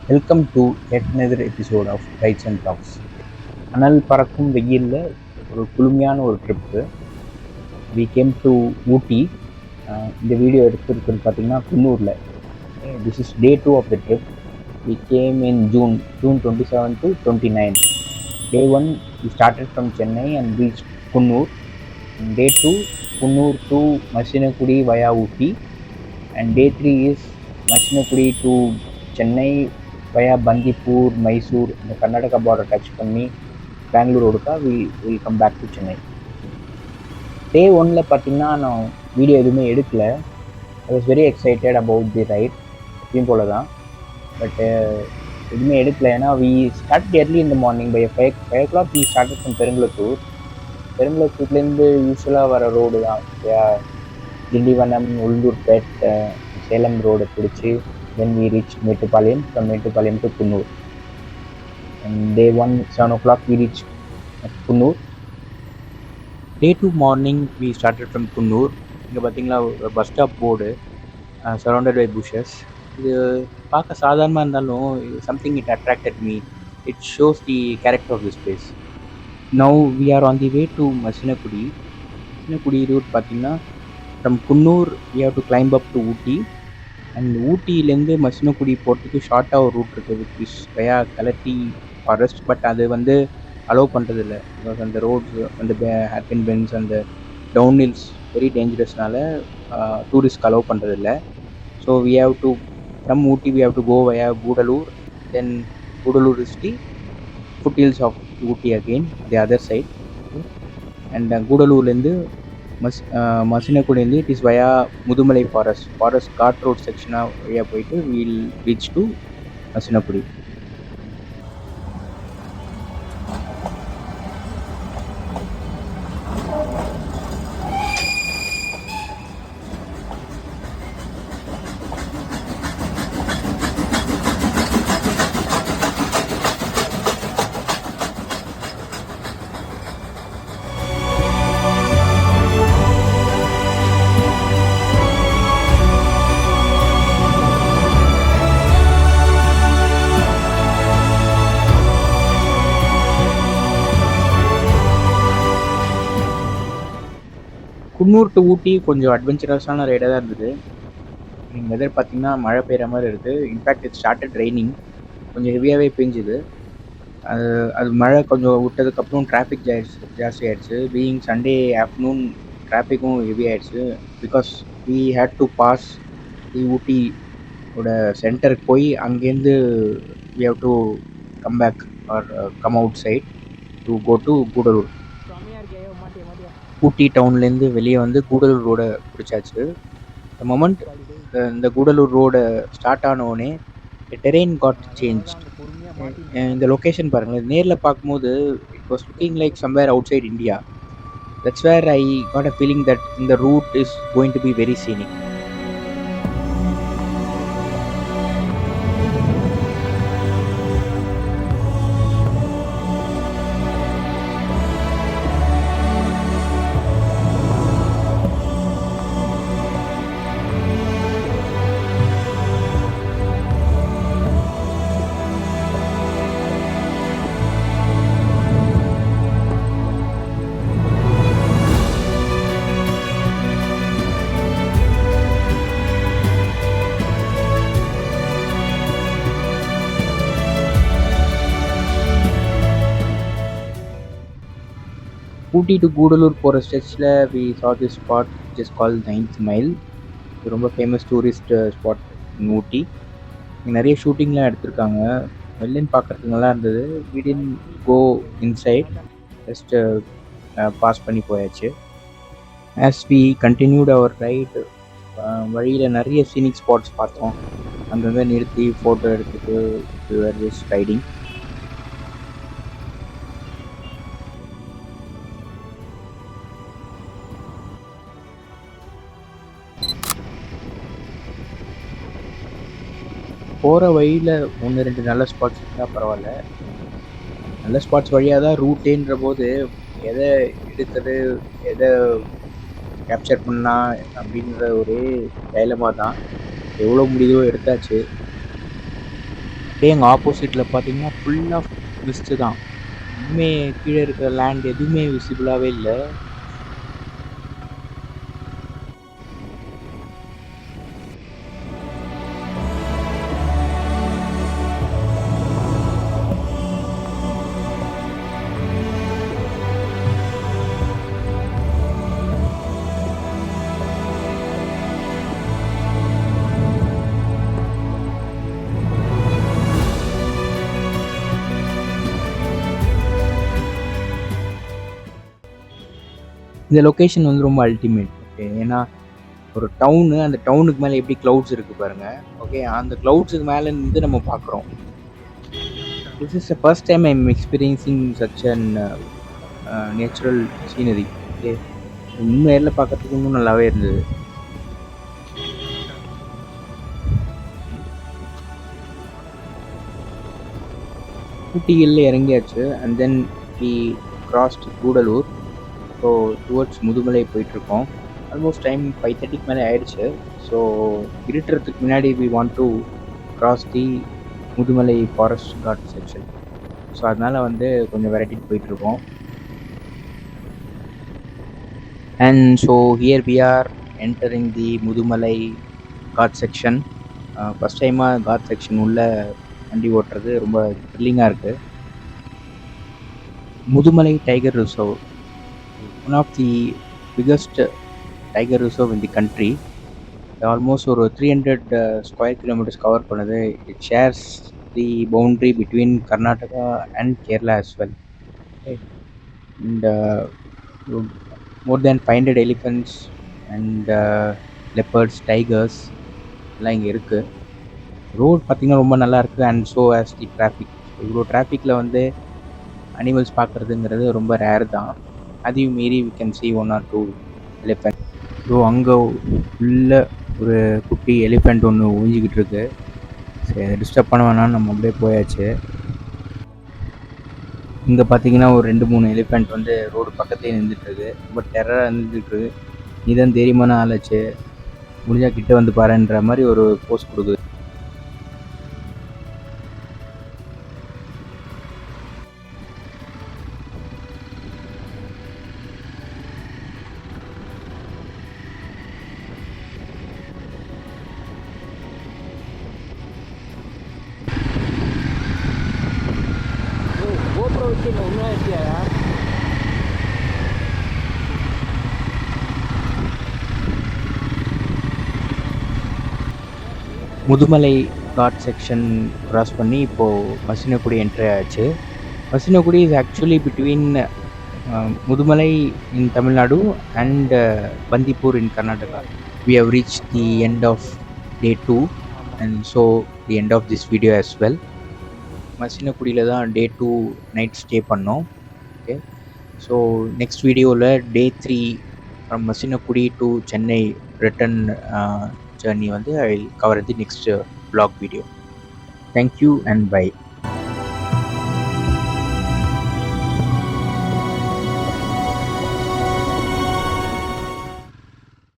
Welcome to yet another episode of rides and talks. அனல் பறக்கும் வெயிலில் ஒரு குளுமையான ஒரு trip. We came to Ooty. இந்த வீடியோ எடுத்துருக்குன்னு பார்த்தீங்கன்னா குன்னூரில். This is day 2 of the trip. We came in June 27 to 29. Day 1 we started from Chennai and reached Kunnur. And day 2 Kunnur to Masinakudi via Ooty. And day 3 is Masinakudi to Chennai via Bandipur, Mysore, இந்த Karnataka border touch பண்ணி பெங்களூர் ஓடுக்கா will come back to Chennai. Day 1ல் பார்த்தீங்கன்னா நான் video எதுவுமே எடுக்கல. I was very excited about the ride, எப்பயும் போல தான். பட் எதுவுமே எடுக்கல. ஏன்னா வி ஸ்டார்ட் எர்லி இந்த morning by 5 o'clock we started from Perungalathur. பெருங்குளத்தூர்லேருந்து யூஸ்வலாக வர ரோடு தான், திண்டிவனம், உளுந்தூர்பேட், சேலம் ரோடு பிடிச்சி then we reached Mettupalayam. From Mettupalayam to Kunnur. And day 1 7 o'clock we reached Kunnur. Day 2 morning we started from Kunnur. இங்கே பார்த்தீங்களா ஒரு bus stop board, surrounded by bushes. இது பார்க்க சாதாரணமாக இருந்தாலும் something it attracted me. It shows the character of this place. Now we are on the way to Masinagudi. Masinagudi route பார்த்தீங்கன்னா from Coonoor we have to climb up to Ooty. And ஊட்டியிலேருந்து மசினகுடி போகிறதுக்கு ஷார்ட்டாக ஒரு root இருக்குது, விச் இஸ் வயா கலட்டி ஃபாரஸ்ட். பட் அது வந்து allow பண்ணுறதில்ல. பிகாஸ் அந்த ரோட்ஸ் அந்த ஹேர்பின் பென்ஸ் அந்த டவுன் ஹில்ஸ் வெரி டேஞ்சரஸ்னால டூரிஸ்ட்க்கு அலோவ் பண்ணுறதில்ல. So we have to from Ooty we have to go via Gudalur. Then Gudalur is the foot hills of Ooty again, the other side. And கூடலூர்லேருந்து மசினகுடிலேருந்து it is via Mudumalai forest ghat road செக்ஷனாக வழியாக போயிட்டு will reach to Masinagudi. Coonoor to Ooty கொஞ்சம் அட்வென்ச்சரஸான ரைடாக தான் இருந்தது. நீங்கள் வெதர் பார்த்தீங்கன்னா மழை பெய்கிற மாதிரி இருக்குது. இன்ஃபேக்ட் இட் ஸ்டார்டட் ரெய்னிங், கொஞ்சம் ஹெவியாகவே பெஞ்சுது. அது மழை கொஞ்சம் விட்டதுக்கப்புறம் டிராஃபிக் ஜாஸ்தி ஆகிடுச்சு. பீயிங் சண்டே ஆஃப்டர்நூன் டிராஃபிக்கும் ஹெவி ஆகிடுச்சு. Because we had to pass the ஊட்டியோட சென்டருக்கு போய் அங்கேருந்து we have to come back or come outside to go to Gudalur. ஊட்டி டவுன்லேருந்து வெளியே வந்து கூடலூர் ரோடை பிடிச்சாச்சு. த மொமெண்ட் இந்த கூடலூர் ரோடை ஸ்டார்ட் ஆனோடனே டெரெயின் காட் சேஞ்ச். இந்த லொக்கேஷன் பாருங்கள், நேரில் பார்க்கும்போது it was looking like somewhere outside India. That's where I got a feeling that இந்த route is going to be very scenic. Ooty to Gudalur போகிற ஸ்ட்ரெச்சில் we saw this spot which is called 9th mile. இது ரொம்ப famous tourist spot இன் ஊட்டி. இங்கே நிறைய ஷூட்டிங்லாம் எடுத்திருக்காங்க. வெளிலன்னு பார்க்குறதுக்கு நல்லா இருந்தது. we didn't go inside, just pass பண்ணி போயாச்சு. as we continued our ride, வழியில் நிறைய சீனிக் ஸ்பாட்ஸ் பார்த்தோம். அங்கங்கே நிறுத்தி ஃபோட்டோ எடுத்துகிட்டு we were just ரைடிங். போகிற வழியில் 1-2 நல்ல ஸ்பாட்ஸ் இருந்தால் பரவாயில்ல. நல்ல ஸ்பாட்ஸ் வழியாக தான் ரூட்டேன்ற போது எதை எடுக்கிறது, எதை கேப்சர் பண்ணலாம் அப்படின்ற ஒரே டைலமா தான். எவ்வளோ முடியுதோ எடுத்தாச்சு. அப்படியே எங்கள் ஆப்போசிட்டில் பார்த்தீங்கன்னா ஃபுல் ஆஃப் மிஸ்ட்டு தான். எதுவுமே கீழே இருக்கிற லேண்ட் எதுவுமே விசிபிளாகவே இல்லை. இந்த லொக்கேஷன் வந்து ரொம்ப அல்டிமேட். ஓகே, ஏன்னா ஒரு டவுனு, அந்த டவுனுக்கு மேலே எப்படி க்ளவுட்ஸ் இருக்குது பாருங்கள். ஓகே, அந்த க்ளவுட்ஸுக்கு மேலே இருந்து நம்ம பார்க்குறோம். This is the first time I am experiencing such an natural scenery. Okay, இன்னும் நேரில் பார்க்கறதுக்கு இன்னும் நல்லாவே இருந்தது. ஊட்டியில் இறங்கியாச்சு. And then we crossed Gudalur. So towards Mudumalai போயிட்டுருக்கோம். ஆல்மோஸ்ட் டைம் 5:30க்கு மேலே ஆயிடுச்சு. ஸோ இருட்டுறதுக்கு முன்னாடி we want to cross the Mudumalai forest ghat section. So அதனால் வந்து கொஞ்சம் விரட்டிட்டு போயிட்டுருக்கோம். And so here we are entering the Mudumalai ghat section. First டைமாக காட் செக்ஷன் உள்ள வண்டி ஓட்டுறது ரொம்ப த்ரில்லிங்காக இருக்குது. Mudumalai tiger reserve, one of the biggest tiger reserve in the country. Almost ஒரு 300 square kilometers கவர் பண்ணுது. It shares the boundary between Karnataka and Kerala as well. Okay. And more than 500 elephants and leopards, tigers எல்லாம் இங்கே இருக்குது. Road பார்த்திங்கன்னா ரொம்ப நல்லா இருக்குது. And so as the traffic, இவ்வளோ டிராஃபிக்கில் வந்து அனிமல்ஸ் பார்க்குறதுங்கிறது ரொம்ப ரேர் தான். அதையும் மீறி we can see 1 or 2 elephant. So அங்கே உள்ள ஒரு குட்டி எலிஃபெண்ட் ஒன்று ஊஞ்சிக்கிட்டு இருக்கு. சரி, டிஸ்டர்ப் பண்ண வேணாம்னு நம்ம அப்படியே போயாச்சு. இங்கே பார்த்தீங்கன்னா ஒரு 2-3 எலிஃபெண்ட் வந்து ரோடு பக்கத்துலேயே நின்றுட்டுருக்கு. ரொம்ப டெரராக இருந்துகிட்ருக்கு. நீ தான் தெரியுமான ஆளாச்சு, முடிஞ்சால் கிட்டே வந்து பாருன்ற மாதிரி ஒரு போஸ்ட் கொடுக்குது. முதுமலை காட் செக்ஷன் கிராஸ் பண்ணி இப்போது மசினகுடி என்ட்ரி ஆச்சு. Masinagudi is actually between Mudumalai in Tamil Nadu and Bandipur in Karnataka. We have reached the end of day 2 and so the end of this video as well. மசினகுடியில் தான் day 2 நைட் ஸ்டே பண்ணோம். ஓகே, ஸோ நெக்ஸ்ட் வீடியோவில் day 3 from Masinagudi to Chennai return journey வந்து I will cover the next vlog video. Thank you and bye.